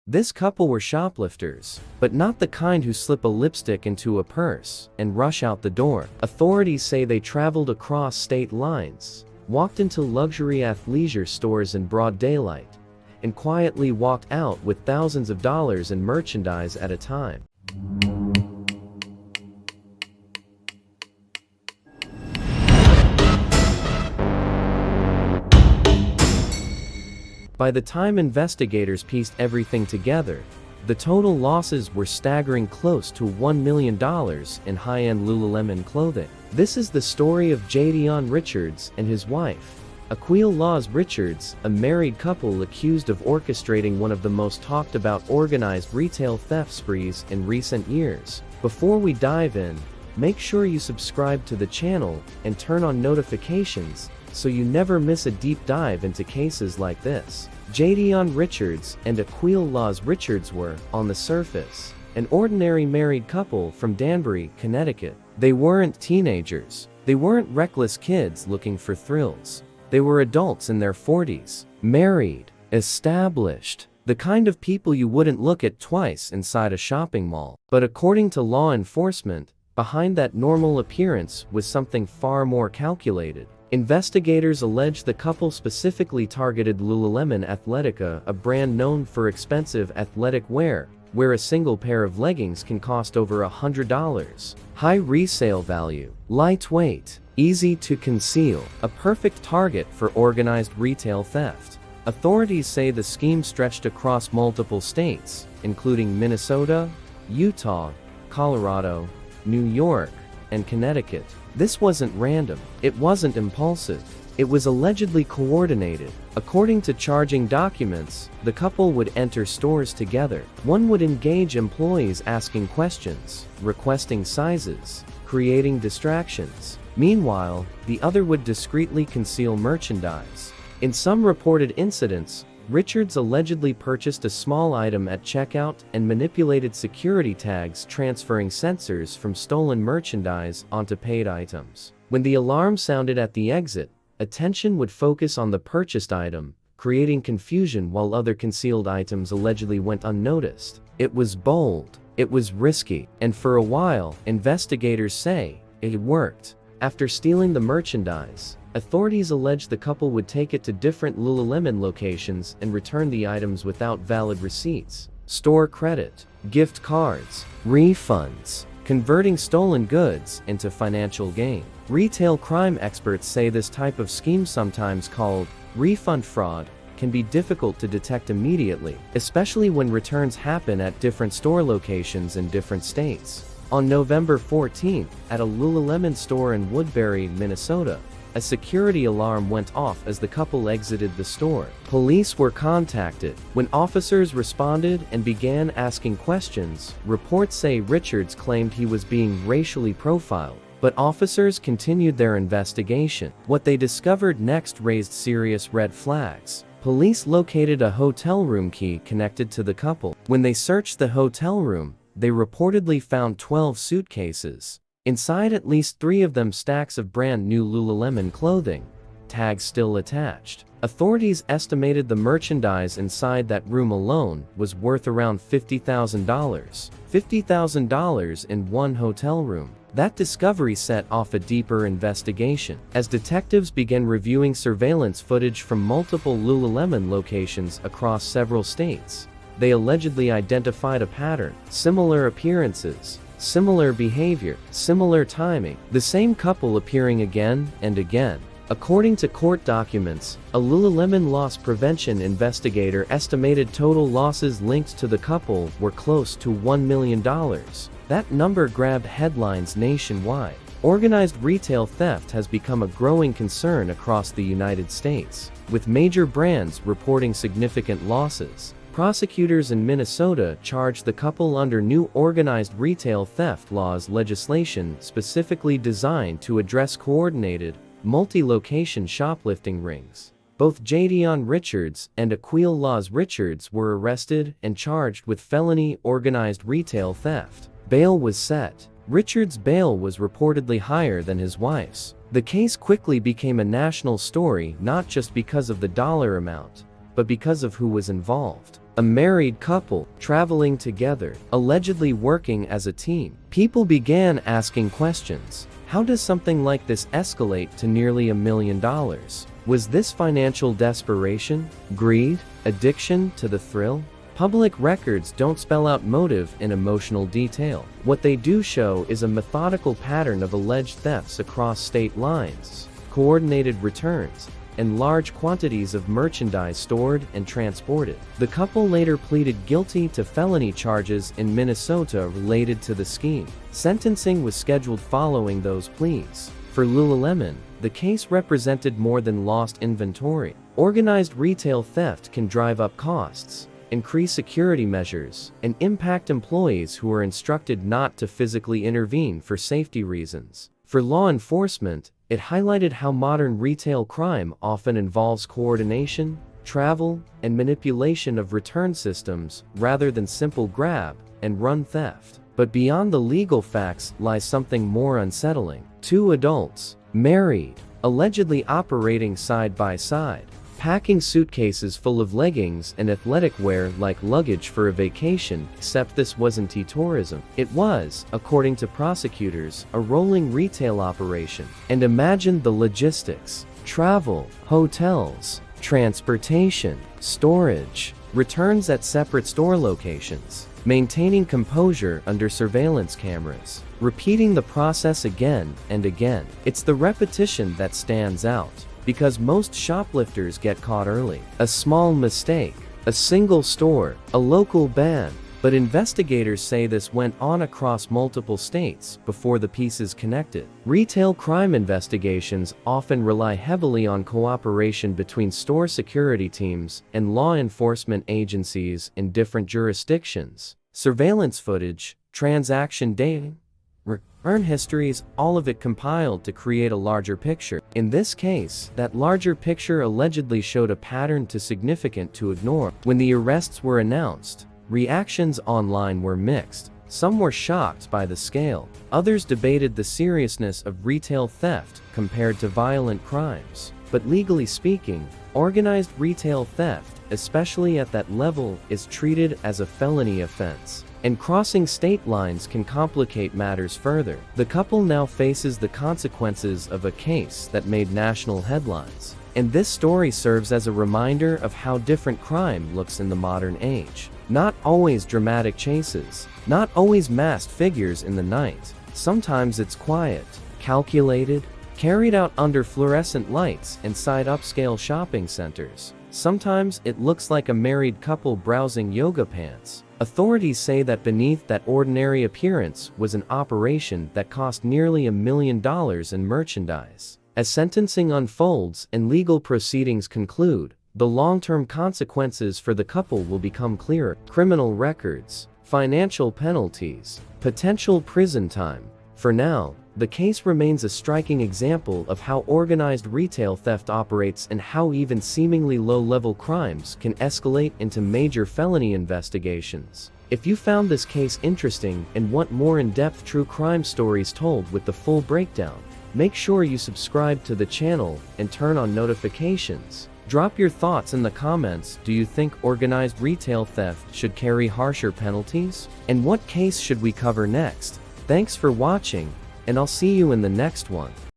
This couple were shoplifters, but not the kind who slip a lipstick into a purse and rush out the door. Authorities say they traveled across state lines, walked into luxury athleisure stores in broad daylight, and quietly walked out with thousands of dollars in merchandise at a time. By the time investigators pieced everything together, the total losses were staggering, close to $1 million in high-end Lululemon clothing. This is the story of Jadion Richards and his wife, Aquil Laws Richards, a married couple accused of orchestrating one of the most talked about organized retail theft sprees in recent years. Before we dive in, make sure you subscribe to the channel and turn on notifications so you never miss a deep dive into cases like this. Jadion Richards and Aquil Laws Richards were, on the surface, an ordinary married couple from Danbury, Connecticut. They weren't teenagers. They weren't reckless kids looking for thrills. They were adults in their 40s, married, established, the kind of people you wouldn't look at twice inside a shopping mall. But according to law enforcement, behind that normal appearance was something far more calculated. Investigators allege the couple specifically targeted Lululemon Athletica, a brand known for expensive athletic wear, where a single pair of leggings can cost over $100. High resale value, lightweight, easy to conceal, a perfect target for organized retail theft. Authorities say the scheme stretched across multiple states, including Minnesota, Utah, Colorado, New York, and Connecticut. This wasn't random. It wasn't impulsive. It was allegedly coordinated. According to charging documents, the couple would enter stores together. One would engage employees asking questions, requesting sizes, creating distractions. Meanwhile, the other would discreetly conceal merchandise. In some reported incidents, Richards allegedly purchased a small item at checkout and manipulated security tags, transferring sensors from stolen merchandise onto paid items. When the alarm sounded at the exit, attention would focus on the purchased item, creating confusion while other concealed items allegedly went unnoticed. It was bold, it was risky, and for a while, investigators say, it worked. After stealing the merchandise, authorities allege the couple would take it to different Lululemon locations and return the items without valid receipts. Store credit, gift cards, refunds, converting stolen goods into financial gain. Retail crime experts say this type of scheme, sometimes called refund fraud, can be difficult to detect immediately, especially when returns happen at different store locations in different states. On November 14th, at a Lululemon store in Woodbury, Minnesota, a security alarm went off as the couple exited the store. Police were contacted. When officers responded and began asking questions, reports say Richards claimed he was being racially profiled, but officers continued their investigation. What they discovered next raised serious red flags. Police located a hotel room key connected to the couple. When they searched the hotel room, they reportedly found 12 suitcases. Inside at least 3 of them stacks of brand new Lululemon clothing, tags still attached. Authorities estimated the merchandise inside that room alone was worth around $50,000. $50,000 in one hotel room. That discovery set off a deeper investigation. As detectives began reviewing surveillance footage from multiple Lululemon locations across several states, they allegedly identified a pattern: similar appearances, similar behavior, similar timing, the same couple appearing again and again. According to court documents, a Lululemon loss prevention investigator estimated total losses linked to the couple were close to $1 million. That number grabbed headlines nationwide. Organized retail theft has become a growing concern across the United States, with major brands reporting significant losses. Prosecutors in Minnesota charged the couple under new organized retail theft laws legislation specifically designed to address coordinated, multi-location shoplifting rings. Both Jadion Richards and Aquil Laws Richards were arrested and charged with felony organized retail theft. Bail was set. Richards' bail was reportedly higher than his wife's. The case quickly became a national story, not just because of the dollar amount, but because of who was involved. A married couple, traveling together, allegedly working as a team. People began asking questions. How does something like this escalate to nearly $1 million? Was this financial desperation, greed, addiction to the thrill? Public records don't spell out motive in emotional detail. What they do show is a methodical pattern of alleged thefts across state lines, coordinated returns, and large quantities of merchandise stored and transported. The couple later pleaded guilty to felony charges in Minnesota related to the scheme. Sentencing was scheduled following those pleas. For Lululemon, the case represented more than lost inventory. Organized retail theft can drive up costs, increase security measures, and impact employees who are instructed not to physically intervene for safety reasons. For law enforcement, it highlighted how modern retail crime often involves coordination, travel, and manipulation of return systems rather than simple grab and run theft. But beyond the legal facts lies something more unsettling. Two adults, married, allegedly operating side by side, packing suitcases full of leggings and athletic wear like luggage for a vacation, except this wasn't tourism. It was, according to prosecutors, a rolling retail operation. And imagine the logistics: travel, hotels, transportation, storage, returns at separate store locations, maintaining composure under surveillance cameras, repeating the process again and again. It's the repetition that stands out, because most shoplifters get caught early. A small mistake, a single store, a local ban. But investigators say this went on across multiple states before the pieces connected. Retail crime investigations often rely heavily on cooperation between store security teams and law enforcement agencies in different jurisdictions. Surveillance footage, transaction data, return histories, all of it compiled to create a larger picture. In this case, that larger picture allegedly showed a pattern too significant to ignore. When the arrests were announced, reactions online were mixed. Some were shocked by the scale. Others debated the seriousness of retail theft compared to violent crimes. But legally speaking, organized retail theft, especially at that level, is treated as a felony offense. And crossing state lines can complicate matters further. The couple now faces the consequences of a case that made national headlines. And this story serves as a reminder of how different crime looks in the modern age. Not always dramatic chases, not always masked figures in the night. Sometimes it's quiet, calculated, carried out under fluorescent lights inside upscale shopping centers. Sometimes it looks like a married couple browsing yoga pants. Authorities say that beneath that ordinary appearance was an operation that cost nearly $1 million in merchandise. As sentencing unfolds and legal proceedings conclude, the long-term consequences for the couple will become clearer. Criminal records, financial penalties, potential prison time. For now, the case remains a striking example of how organized retail theft operates and how even seemingly low-level crimes can escalate into major felony investigations. If you found this case interesting and want more in-depth true crime stories told with the full breakdown, make sure you subscribe to the channel and turn on notifications. Drop your thoughts in the comments. Do you think organized retail theft should carry harsher penalties? And what case should we cover next? Thanks for watching, and I'll see you in the next one.